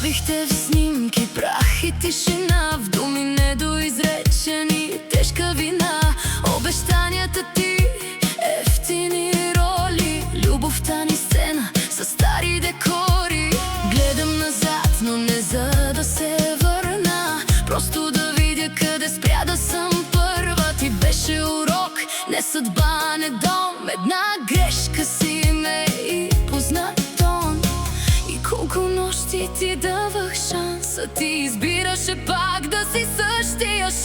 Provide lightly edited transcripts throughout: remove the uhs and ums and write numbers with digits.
Оставихте в снимки прах и тишина, в думи недоизречени, тежка вина. Обещанията ти, ефтини роли, любовта ни сцена с стари декори. Гледам назад, но не за да се върна, просто да видя къде спря да съм първа. Ти беше урок, не съдба, не дом. Една грешка си ме и познат тон. И колко нощи ти давах шанс, а ти избираше пак да си същия шанс.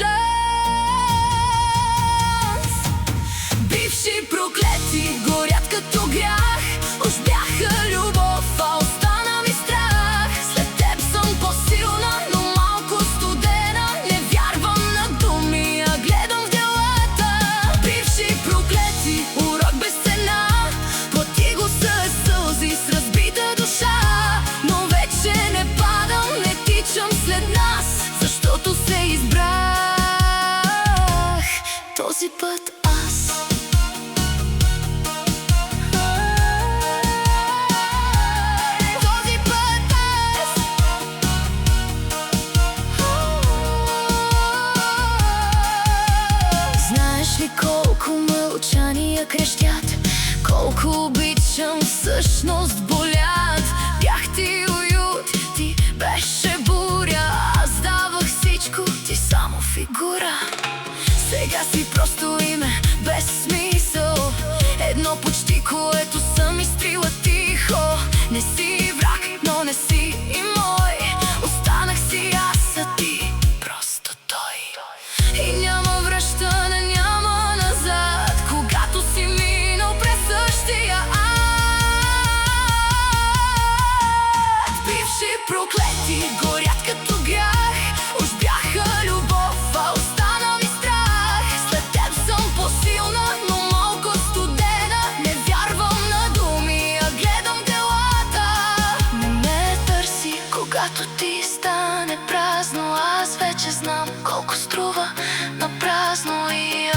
Бивши проклети горят като грях, уж бяха любов, а остана ми страх. След теб съм по-силна, но малко студена. Не вярвам на думи, а гледам в делата. Бивши проклети, урок без цена, плати го със сълзи, с разбита душа. Но вече не падам, не тичам след нас, защото се избрах този път аз. Знаеш ли колко мълчания крещят, колко обичам всъщност болят. Бях ти уют, ти беше буря, аз давах всичко, ти само фигура. Сега си просто име без смисъл, едно почти, което съм изтрила тихо. Не си враг, но не си и мой, останах си аз, а ти просто той. И няма връщане, няма назад, когато си минал през същия ад. Бивши проклети горят като грях, уж бяха любов, а остана ми страх. След теб съм по-силна, но малко студена. Не вярвам на думи, а гледам делата. Не ме търси, когато ти стане празно, аз вече знам колко струва на празно. И